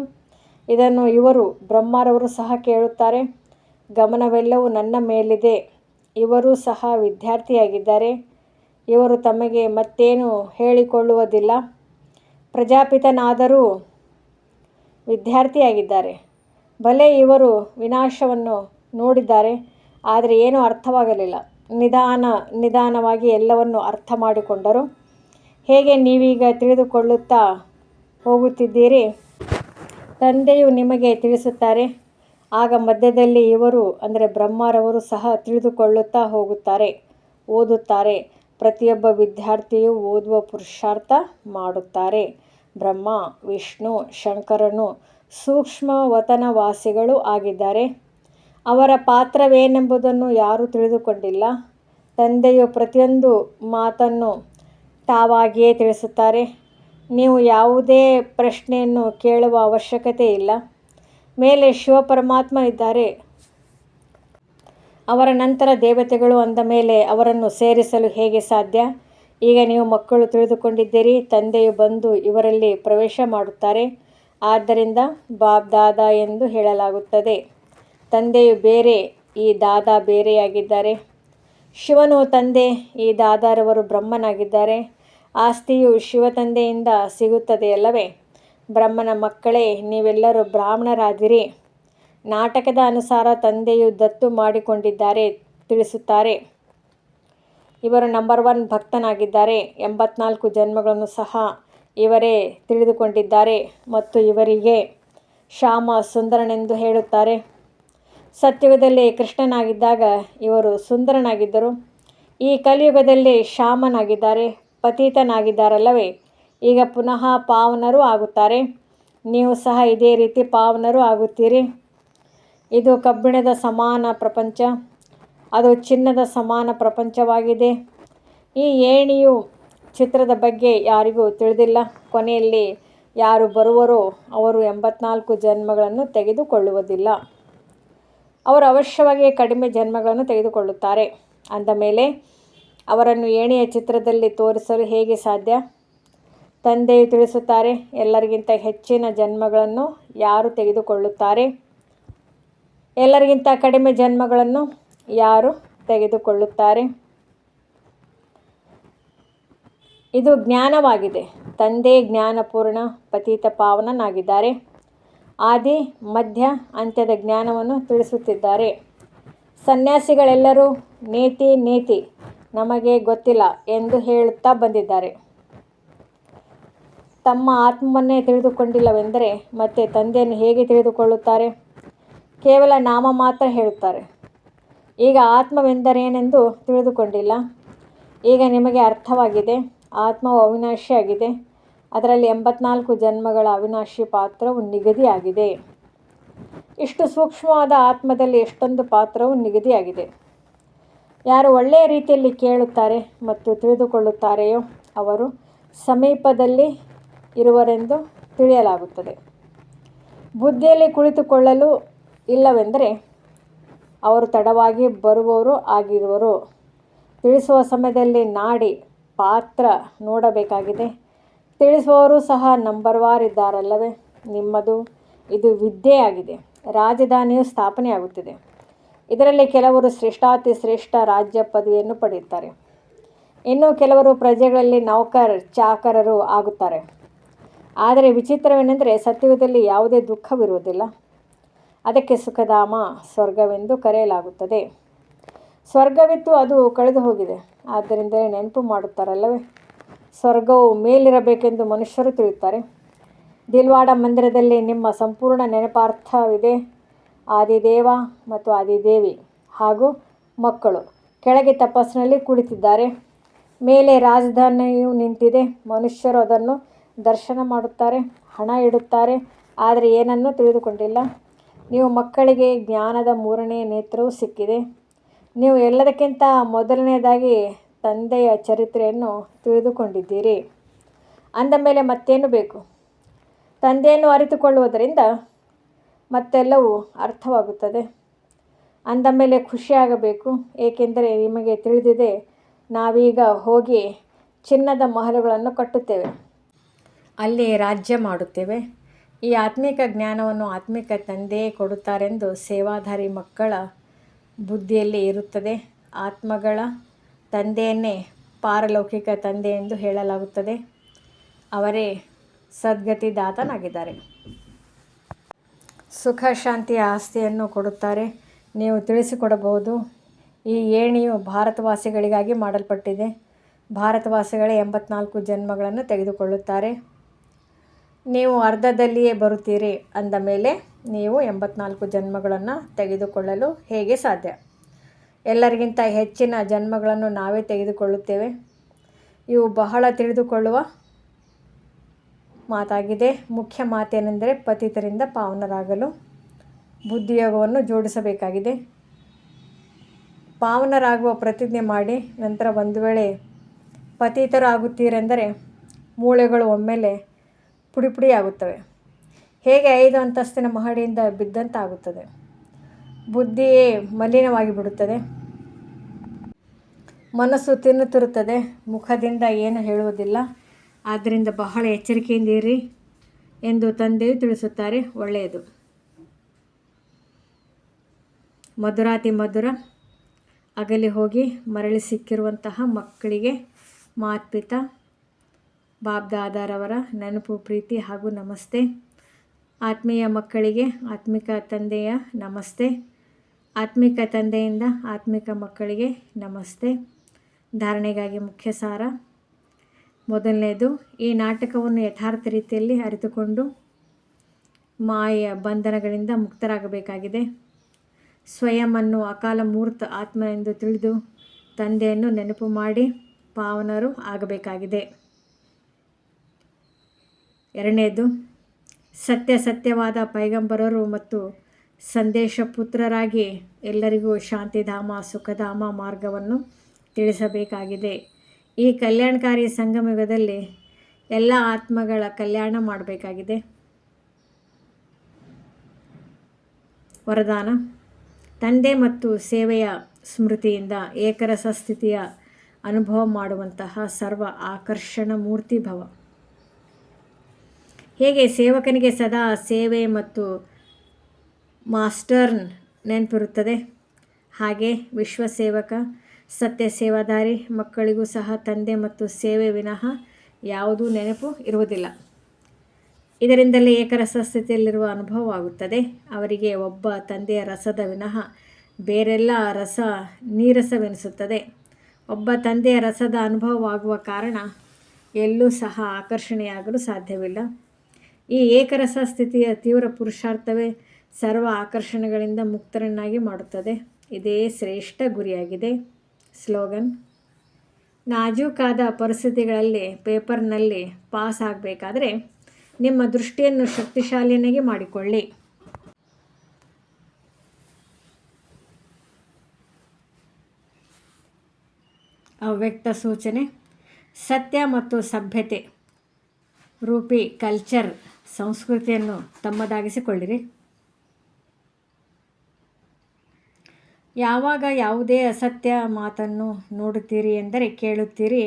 ಇದನ್ನು ಇವರು ಬ್ರಹ್ಮರವರು ಸಹ ಕೇಳುತ್ತಾರೆ. ಗಮನವೆಲ್ಲವೂ ನನ್ನ ಮೇಲಿದೆ. ಇವರೂ ಸಹ ವಿದ್ಯಾರ್ಥಿಯಾಗಿದ್ದಾರೆ. ಇವರು ತಮಗೆ ಮತ್ತೇನು ಹೇಳಿಕೊಳ್ಳುವುದಿಲ್ಲ. ಪ್ರಜಾಪಿತನಾದರೂ ವಿದ್ಯಾರ್ಥಿಯಾಗಿದ್ದಾರೆ. ಭಲೆ ಇವರು ವಿನಾಶವನ್ನು ನೋಡಿದ್ದಾರೆ. ಆದರೆ ಏನೂ ಅರ್ಥವಾಗಲಿಲ್ಲ. ನಿಧಾನವಾಗಿ ಎಲ್ಲವನ್ನು ಅರ್ಥ ಮಾಡಿಕೊಂಡರು. ಹೇಗೆ ನೀವೀಗ ತಿಳಿದುಕೊಳ್ಳುತ್ತಾ ಹೋಗುತ್ತಿದ್ದೀರಿ, ತಂದೆಯು ನಿಮಗೆ ತಿಳಿಸುತ್ತಾರೆ. ಆಗ ಮಧ್ಯದಲ್ಲಿ ಇವರು ಅಂದರೆ ಬ್ರಹ್ಮರವರು ಸಹ ತಿಳಿದುಕೊಳ್ಳುತ್ತಾ ಹೋಗುತ್ತಾರೆ, ಓದುತ್ತಾರೆ. ಪ್ರತಿಯೊಬ್ಬ ವಿದ್ಯಾರ್ಥಿಯು ಓದುವ ಪುರುಷಾರ್ಥ ಮಾಡುತ್ತಾರೆ. ಬ್ರಹ್ಮ, ವಿಷ್ಣು, ಶಂಕರನು ಸೂಕ್ಷ್ಮವತನವಾಸಿಗಳು ಆಗಿದ್ದಾರೆ. ಅವರ ಪಾತ್ರವೇನೆಂಬುದನ್ನು ಯಾರೂ ತಿಳಿದುಕೊಂಡಿಲ್ಲ. ತಂದೆಯು ಪ್ರತಿಯೊಂದು ಮಾತನ್ನು ತಾವಾಗಿಯೇ ತಿಳಿಸುತ್ತಾರೆ. ನೀವು ಯಾವುದೇ ಪ್ರಶ್ನೆಯನ್ನು ಕೇಳುವ ಅವಶ್ಯಕತೆ ಇಲ್ಲ. ಮೇಲೆ ಶಿವಪರಮಾತ್ಮನಿದ್ದಾರೆ, ಅವರ ನಂತರ ದೇವತೆಗಳು ಅಂದ ಮೇಲೆ ಅವರನ್ನು ಸೇರಿಸಲು ಹೇಗೆ ಸಾಧ್ಯ? ಈಗ ನೀವು ಮಕ್ಕಳು ತಿಳಿದುಕೊಂಡಿದ್ದೀರಿ. ತಂದೆಯು ಬಂದು ಇವರಲ್ಲಿ ಪ್ರವೇಶ ಮಾಡುತ್ತಾರೆ. ಆದ್ದರಿಂದ ಬಾಬ್ ದಾದಾ ಎಂದು ಹೇಳಲಾಗುತ್ತದೆ. ತಂದೆಯು ಬೇರೆ, ಈ ದಾದಾ ಬೇರೆಯಾಗಿದ್ದಾರೆ. ಶಿವನು ತಂದೆ, ಈ ದಾದಾರವರು ಬ್ರಹ್ಮನಾಗಿದ್ದಾರೆ. ಆಸ್ತಿಯು ಶಿವತಂದೆಯಿಂದ ಸಿಗುತ್ತದೆಯಲ್ಲವೇ? ಬ್ರಹ್ಮನ ಮಕ್ಕಳೇ, ನೀವೆಲ್ಲರೂ ಬ್ರಾಹ್ಮಣರಾದಿರಿ. ನಾಟಕದ ಅನುಸಾರ ತಂದೆಯು ದತ್ತು ಮಾಡಿಕೊಂಡಿದ್ದಾರೆ ತಿಳಿಸುತ್ತಾರೆ. ಇವರು ನಂಬರ್ 1 ಭಕ್ತನಾಗಿದ್ದಾರೆ. 84 ಜನ್ಮಗಳನ್ನು ಸಹ ಇವರೇ ತಿಳಿದುಕೊಂಡಿದ್ದಾರೆ ಮತ್ತು ಇವರಿಗೆ ಶ್ಯಾಮ ಸುಂದರನೆಂದು ಹೇಳುತ್ತಾರೆ. ಸತ್ಯುಗದಲ್ಲಿ ಕೃಷ್ಣನಾಗಿದ್ದಾಗ ಇವರು ಸುಂದರನಾಗಿದ್ದರು. ಈ ಕಲಿಯುಗದಲ್ಲಿ ಶ್ಯಾಮನಾಗಿದ್ದಾರೆ, ಪತಿತನಾಗಿದ್ದಾರಲ್ಲವೇ? ಈಗ ಪುನಃ ಪಾವನರು ಆಗುತ್ತಾರೆ. ನೀವು ಸಹ ಇದೇ ರೀತಿ ಪಾವನರು ಆಗುತ್ತೀರಿ. ಇದು ಕಬ್ಬಿಣದ ಸಮಾನ ಪ್ರಪಂಚ, ಅದು ಚಿನ್ನದ ಸಮಾನ ಪ್ರಪಂಚವಾಗಿದೆ. ಈ ಏಣಿಯು ಚಿತ್ರದ ಬಗ್ಗೆ ಯಾರಿಗೂ ತಿಳಿದಿಲ್ಲ. ಕೊನೆಯಲ್ಲಿ ಯಾರು ಬರುವರೋ ಅವರು 84 ಜನ್ಮಗಳನ್ನು ತೆಗೆದುಕೊಳ್ಳುವುದಿಲ್ಲ. ಅವರು ಅವಶ್ಯವಾಗಿ ಕಡಿಮೆ ಜನ್ಮಗಳನ್ನು ತೆಗೆದುಕೊಳ್ಳುತ್ತಾರೆ. ಅಂದ ಮೇಲೆ ಅವರನ್ನು ಏಣಿಯ ಚಿತ್ರದಲ್ಲಿ ತೋರಿಸಲು ಹೇಗೆ ಸಾಧ್ಯ? ತಂದೆಯು ತಿಳಿಸುತ್ತಾರೆ, ಎಲ್ಲರಿಗಿಂತ ಹೆಚ್ಚಿನ ಜನ್ಮಗಳನ್ನು ಯಾರು ತೆಗೆದುಕೊಳ್ಳುತ್ತಾರೆ, ಎಲ್ಲರಿಗಿಂತ ಕಡಿಮೆ ಜನ್ಮಗಳನ್ನು ಯಾರು ತೆಗೆದುಕೊಳ್ಳುತ್ತಾರೆ. ಇದು ಜ್ಞಾನವಾಗಿದೆ. ತಂದೆ ಜ್ಞಾನಪೂರ್ಣ ಪತಿತ ಪಾವನನಾಗಿದ್ದಾರೆ. ಆದಿ, ಮಧ್ಯ, ಅಂತ್ಯದ ಜ್ಞಾನವನ್ನು ತಿಳಿಸುತ್ತಿದ್ದಾರೆ. ಸನ್ಯಾಸಿಗಳೆಲ್ಲರೂ ನೇತಿ ನಮಗೆ ಗೊತ್ತಿಲ್ಲ ಎಂದು ಹೇಳುತ್ತಾ ಬಂದಿದ್ದಾರೆ. ತಮ್ಮ ಆತ್ಮವನ್ನೇ ತಿಳಿದುಕೊಂಡಿಲ್ಲವೆಂದರೆ ಮತ್ತೆ ತಂದೆಯನ್ನು ಹೇಗೆ ತಿಳಿದುಕೊಳ್ಳುತ್ತಾರೆ? ಕೇವಲ ನಾಮ ಮಾತ್ರ ಹೇಳುತ್ತಾರೆ. ಈಗ ಆತ್ಮವೆಂದರೇನೆಂದು ತಿಳಿದುಕೊಂಡಿಲ್ಲ. ಈಗ ನಿಮಗೆ ಅರ್ಥವಾಗಿದೆ. ಆತ್ಮವು ಅವಿನಾಶಿಯಾಗಿದೆ. ಅದರಲ್ಲಿ 84 ಜನ್ಮಗಳ ಅವಿನಾಶಿ ಪಾತ್ರವು ನಿಗದಿಯಾಗಿದೆ. ಇಷ್ಟು ಸೂಕ್ಷ್ಮವಾದ ಆತ್ಮದಲ್ಲಿ ಎಷ್ಟೊಂದು ಪಾತ್ರವು ನಿಗದಿಯಾಗಿದೆ. ಯಾರು ಒಳ್ಳೆಯ ರೀತಿಯಲ್ಲಿ ಕೇಳುತ್ತಾರೆ ಮತ್ತು ತಿಳಿದುಕೊಳ್ಳುತ್ತಾರೆಯೋ ಅವರು ಸಮೀಪದಲ್ಲಿ ಇರುವರೆಂದು ತಿಳಿಯಲಾಗುತ್ತದೆ. ಬುದ್ಧಿಯಲ್ಲಿ ಕುಳಿತುಕೊಳ್ಳಲು ಇಲ್ಲವೆಂದರೆ ಅವರು ತಡವಾಗಿ ಬರುವವರು ಆಗಿರುವರು. ತಿಳಿಸುವ ಸಮಯದಲ್ಲಿ ನಾಡಿ ಪಾತ್ರ ನೋಡಬೇಕಾಗಿದೆ. ತಿಳಿಸುವವರು ಸಹ ನಂಬರ್ವಾರ್ ಇದ್ದಾರಲ್ಲವೇ? ನಿಮ್ಮದು ಇದು ವಿದ್ಯೆಯಾಗಿದೆ. ರಾಜಧಾನಿಯು ಸ್ಥಾಪನೆಯಾಗುತ್ತಿದೆ. ಇದರಲ್ಲಿ ಕೆಲವರು ಶ್ರೇಷ್ಠಾತಿ ಶ್ರೇಷ್ಠ ರಾಜ್ಯ ಪದವಿಯನ್ನು ಪಡೆಯುತ್ತಾರೆ. ಇನ್ನು ಕೆಲವರು ಪ್ರಜೆಗಳಲ್ಲಿ ನೌಕರ್ ಚಾಕರರು ಆಗುತ್ತಾರೆ. ಆದರೆ ವಿಚಿತ್ರವೇನೆಂದರೆ ಸತ್ಯುಗದಲ್ಲಿ ಯಾವುದೇ ದುಃಖವಿರುವುದಿಲ್ಲ. ಅದಕ್ಕೆ ಸುಖಧಾಮ, ಸ್ವರ್ಗವೆಂದು ಕರೆಯಲಾಗುತ್ತದೆ. ಸ್ವರ್ಗವಿತ್ತು, ಅದು ಕಳೆದು ಹೋಗಿದೆ. ಆದ್ದರಿಂದಲೇ ನೆನಪು ಮಾಡುತ್ತಾರಲ್ಲವೇ? ಸ್ವರ್ಗವು ಮೇಲಿರಬೇಕೆಂದು ಮನುಷ್ಯರು ತಿಳಿಯುತ್ತಾರೆ. ದಿಲ್ವಾಡ ಮಂದಿರದಲ್ಲಿ ನಿಮ್ಮ ಸಂಪೂರ್ಣ ನೆನಪಾರ್ಥವಿದೆ. ಆದಿದೇವ ಮತ್ತು ಆದಿದೇವಿ ಹಾಗೂ ಮಕ್ಕಳು ಕೆಳಗೆ ತಪಸ್ಸಿನಲ್ಲಿ ಕುಳಿತಿದ್ದಾರೆ. ಮೇಲೆ ರಾಜಧಾನಿಯು ನಿಂತಿದೆ. ಮನುಷ್ಯರು ಅದನ್ನು ದರ್ಶನ ಮಾಡುತ್ತಾರೆ, ಹಣ ಇಡುತ್ತಾರೆ, ಆದರೆ ಏನನ್ನೂ ತಿಳಿದುಕೊಂಡಿಲ್ಲ. ನೀವು ಮಕ್ಕಳಿಗೆ ಜ್ಞಾನದ 3ನೇ ನೇತ್ರವು ಸಿಕ್ಕಿದೆ. ನೀವು ಎಲ್ಲದಕ್ಕಿಂತ ಮೊದಲನೆಯದಾಗಿ ತಂದೆಯ ಚರಿತ್ರೆಯನ್ನು ತಿಳಿದುಕೊಂಡಿದ್ದೀರಿ. ಅಂದ ಮೇಲೆ ಮತ್ತೇನು ಬೇಕು? ತಂದೆಯನ್ನು ಅರಿತುಕೊಳ್ಳುವುದರಿಂದ ಮತ್ತೆಲ್ಲವೂ ಅರ್ಥವಾಗುತ್ತದೆ. ಅಂದ ಮೇಲೆ ಖುಷಿಯಾಗಬೇಕು, ಏಕೆಂದರೆ ನಿಮಗೆ ತಿಳಿದಿದೆ, ನಾವೀಗ ಹೋಗಿ ಚಿನ್ನದ ಮಹಲುಗಳನ್ನು ಕಟ್ಟುತ್ತೇವೆ. ಅಲ್ಲಿ ರಾಜ್ಯ ಮಾಡುತ್ತೇವೆ. ಈ ಆತ್ಮಿಕ ಜ್ಞಾನವನ್ನು ಆತ್ಮಿಕ ತಂದೆಯೇ ಕೊಡುತ್ತಾರೆಂದು ಸೇವಾಧಾರಿ ಮಕ್ಕಳ ಬುದ್ಧಿಯಲ್ಲಿ ಇರುತ್ತದೆ. ಆತ್ಮಗಳ ತಂದೆಯನ್ನೇ ಪಾರಲೌಕಿಕ ತಂದೆ ಎಂದು ಹೇಳಲಾಗುತ್ತದೆ. ಅವರೇ ಸದ್ಗತಿದಾತನಾಗಿದ್ದಾರೆ. ಸುಖ ಶಾಂತಿಯ ಆಸ್ತಿಯನ್ನು ಕೊಡುತ್ತಾರೆ. ನೀವು ತಿಳಿಸಿಕೊಡಬಹುದು. ಈ ಏಣಿಯು ಭಾರತವಾಸಿಗಳಿಗಾಗಿ ಮಾಡಲ್ಪಟ್ಟಿದೆ. ಭಾರತವಾಸಿಗಳೇ 84 ಜನ್ಮಗಳನ್ನು ತೆಗೆದುಕೊಳ್ಳುತ್ತಾರೆ. ನೀವು ಅರ್ಧದಲ್ಲಿಯೇ ಬರುತ್ತೀರಿ ಅಂದ ಮೇಲೆ ನೀವು 84 ಜನ್ಮಗಳನ್ನು ತೆಗೆದುಕೊಳ್ಳಲು ಹೇಗೆ ಸಾಧ್ಯ? ಎಲ್ಲರಿಗಿಂತ ಹೆಚ್ಚಿನ ಜನ್ಮಗಳನ್ನು ನಾವೇ ತೆಗೆದುಕೊಳ್ಳುತ್ತೇವೆ. ಇವು ಬಹಳ ತಿಳಿದುಕೊಳ್ಳುವ ಮಾತಾಗಿದೆ. ಮುಖ್ಯ ಮಾತೇನೆಂದರೆ ಪತಿತರಿಂದ ಪಾವನರಾಗಲು ಬುದ್ಧಿಯೋಗವನ್ನು ಜೋಡಿಸಬೇಕಾಗಿದೆ. ಪಾವನರಾಗುವ ಪ್ರತಿಜ್ಞೆ ಮಾಡಿ ನಂತರ ಒಂದು ವೇಳೆ ಪತಿತರಾಗುತ್ತೀರೆಂದರೆ ಮೂಳೆಗಳು ಒಮ್ಮೆಲೆ ಪುಡಿಯಾಗುತ್ತವೆ. ಹೇಗೆ 5 ಅಂತಸ್ತಿನ ಮಹಡಿಯಿಂದ ಬಿದ್ದಂತಾಗುತ್ತದೆ. ಬುದ್ಧಿಯೇ ಮಲಿನವಾಗಿ ಬಿಡುತ್ತದೆ. ಮನಸ್ಸು ತಿನ್ನುತ್ತಿರುತ್ತದೆ. ಮುಖದಿಂದ ಏನು ಹೇಳುವುದಿಲ್ಲ. ಆದ್ದರಿಂದ ಬಹಳ ಎಚ್ಚರಿಕೆಯಿಂದಿರಿ ಎಂದು ತಂದೆಯು ತಿಳಿಸುತ್ತಾರೆ. ಒಳ್ಳೆಯದು. ಮಧುರಾತಿ ಮಧುರ ಅಗಲಿ ಹೋಗಿ ಮರಳಿ ಸಿಕ್ಕಿರುವಂತಹ ಮಕ್ಕಳಿಗೆ ಮಾತ್ಪಿತಾ ಬಾಬ್ದಾದಾರವರ ನೆನಪು, ಪ್ರೀತಿ ಹಾಗೂ ನಮಸ್ತೆ. ಆತ್ಮೀಯ ಮಕ್ಕಳಿಗೆ ಆತ್ಮಿಕ ತಂದೆಯ ನಮಸ್ತೆ. ಆತ್ಮಿಕ ತಂದೆಯಿಂದ ಆತ್ಮಿಕ ಮಕ್ಕಳಿಗೆ ನಮಸ್ತೆ. ಧಾರಣೆಗಾಗಿ ಮುಖ್ಯ ಸಾರ. ಮೊದಲನೇದು, ಈ ನಾಟಕವನ್ನು ಯಥಾರ್ಥ ರೀತಿಯಲ್ಲಿ ಅರಿತುಕೊಂಡು ಮಾಯೆಯ ಬಂಧನಗಳಿಂದ ಮುಕ್ತರಾಗಬೇಕಾಗಿದೆ. ಸ್ವಯಂವನ್ನು ಅಕಾಲ ಮೂರ್ತ ಆತ್ಮ ಎಂದು ತಿಳಿದು ತಂದೆಯನ್ನು ನೆನಪು ಮಾಡಿ ಪಾವನರು ಆಗಬೇಕಾಗಿದೆ. ಎರಡನೇದು, ಸತ್ಯವಾದ ಪೈಗಂಬರರು ಮತ್ತು ಸಂದೇಶ ಪುತ್ರರಾಗಿ ಎಲ್ಲರಿಗೂ ಶಾಂತಿಧಾಮ, ಸುಖಧಾಮ ಮಾರ್ಗವನ್ನು ತಿಳಿಸಬೇಕಾಗಿದೆ. ಈ ಕಲ್ಯಾಣಕಾರಿ ಸಂಗಮಯುಗದಲ್ಲಿ ಎಲ್ಲ ಆತ್ಮಗಳ ಕಲ್ಯಾಣ ಮಾಡಬೇಕಾಗಿದೆ. ವರದಾನ: ತಂದೆ ಮತ್ತು ಸೇವೆಯ ಸ್ಮೃತಿಯಿಂದ ಏಕರಸ ಸ್ಥಿತಿಯ ಅನುಭವ ಮಾಡುವಂತಹ ಸರ್ವ ಆಕರ್ಷಣ ಮೂರ್ತಿ ಭವ. ಹೇಗೆ ಸೇವಕನಿಗೆ ಸದಾ ಸೇವೆ ಮತ್ತು ಮಾಸ್ಟರ್ನ ನೆನಪಿರುತ್ತದೆ, ಹಾಗೆ ವಿಶ್ವಸೇವಕ ಸತ್ಯ ಸೇವಾದಾರಿ ಮಕ್ಕಳಿಗೂ ಸಹ ತಂದೆ ಮತ್ತು ಸೇವೆ ವಿನಃ ಯಾವುದೂ ನೆನಪು ಇರುವುದಿಲ್ಲ. ಇದರಿಂದಲೇ ಏಕರಸ ಸ್ಥಿತಿಯಲ್ಲಿರುವ ಅನುಭವವಾಗುತ್ತದೆ. ಅವರಿಗೆ ಒಬ್ಬ ತಂದೆಯ ರಸದ ವಿನಃ ಬೇರೆಲ್ಲ ರಸ ನೀರಸವೆನಿಸುತ್ತದೆ. ಒಬ್ಬ ತಂದೆಯ ರಸದ ಅನುಭವವಾಗುವ ಕಾರಣ ಎಲ್ಲೂ ಸಹ ಆಕರ್ಷಣೆಯಾಗಲು ಸಾಧ್ಯವಿಲ್ಲ. ಈ ಏಕರಸ ಸ್ಥಿತಿಯ ತೀವ್ರ ಪುರುಷಾರ್ಥವೇ ಸರ್ವ ಆಕರ್ಷಣೆಗಳಿಂದ ಮುಕ್ತರನ್ನಾಗಿ ಮಾಡುತ್ತದೆ. ಇದೇ ಶ್ರೇಷ್ಠ ಗುರಿಯಾಗಿದೆ. ಸ್ಲೋಗನ್: ನಾಜೂಕಾದ ಪರಿಸ್ಥಿತಿಗಳಲ್ಲಿ ಪೇಪರ್ನಲ್ಲಿ ಪಾಸ್ ಆಗಬೇಕಾದ್ರೆ ನಿಮ್ಮ ದೃಷ್ಟಿಯನ್ನು ಶಕ್ತಿಶಾಲಿಯನ್ನಾಗಿ ಮಾಡಿಕೊಳ್ಳಿ. ಅವ್ಯಕ್ತ ಸೂಚನೆ: ಸತ್ಯ ಮತ್ತು ಸಭ್ಯತೆ ರೂಪಿ ಕಲ್ಚರ್ ಸಂಸ್ಕೃತಿಯನ್ನು ತಮ್ಮದಾಗಿಸಿಕೊಳ್ಳಿರಿ. ಯಾವಾಗ ಯಾವುದೇ ಅಸತ್ಯ ಮಾತನ್ನು ನೋಡುತ್ತೀರಿ ಎಂದರೆ, ಕೇಳುತ್ತೀರಿ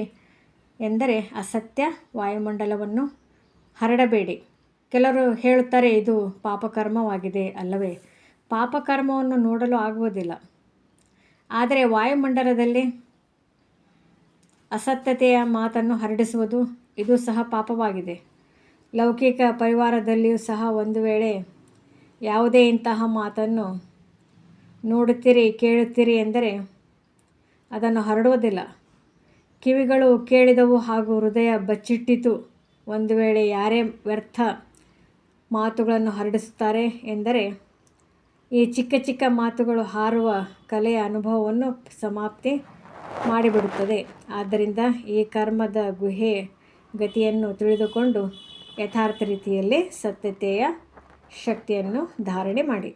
ಎಂದರೆ ಅಸತ್ಯ ವಾಯುಮಂಡಲವನ್ನು ಹರಡಬೇಡಿ. ಕೆಲವರು ಹೇಳುತ್ತಾರೆ, ಇದು ಪಾಪಕರ್ಮವಾಗಿದೆ ಅಲ್ಲವೇ? ಪಾಪಕರ್ಮವನ್ನು ನೋಡಲು ಆಗುವುದಿಲ್ಲ. ಆದರೆ ವಾಯುಮಂಡಲದಲ್ಲಿ ಅಸತ್ಯತೆಯ ಮಾತನ್ನು ಹರಡಿಸುವುದು, ಇದು ಸಹ ಪಾಪವಾಗಿದೆ. ಲೌಕಿಕ ಪರಿವಾರದಲ್ಲಿಯೂ ಸಹ ಒಂದು ವೇಳೆ ಯಾವುದೇ ಇಂತಹ ಮಾತನ್ನು ನೋಡುತ್ತೀರಿ, ಕೇಳುತ್ತೀರಿ ಎಂದರೆ ಅದನ್ನು ಹರಡುವುದಿಲ್ಲ. ಕಿವಿಗಳು ಕೇಳಿದವು ಹಾಗೂ ಹೃದಯ ಬಚ್ಚಿಟ್ಟಿತು. ಒಂದು ವೇಳೆ ಯಾರೇ ವ್ಯರ್ಥ ಮಾತುಗಳನ್ನು ಹರಡಿಸುತ್ತಾರೆ ಎಂದರೆ ಈ ಚಿಕ್ಕ ಚಿಕ್ಕ ಮಾತುಗಳು ಹಾರುವ ಕಲೆಯ ಅನುಭವವನ್ನು ಸಮಾಪ್ತಿ ಮಾಡಿಬಿಡುತ್ತದೆ. ಆದ್ದರಿಂದ ಈ ಕರ್ಮದ ಗುಹೆ ಗತಿಯನ್ನು ತಿಳಿದುಕೊಂಡು ಯಥಾರ್ಥ ರೀತಿಯಲ್ಲಿ ಸತ್ಯತೆಯ ಶಕ್ತಿಯನ್ನು ಧಾರಣೆ ಮಾಡಿ.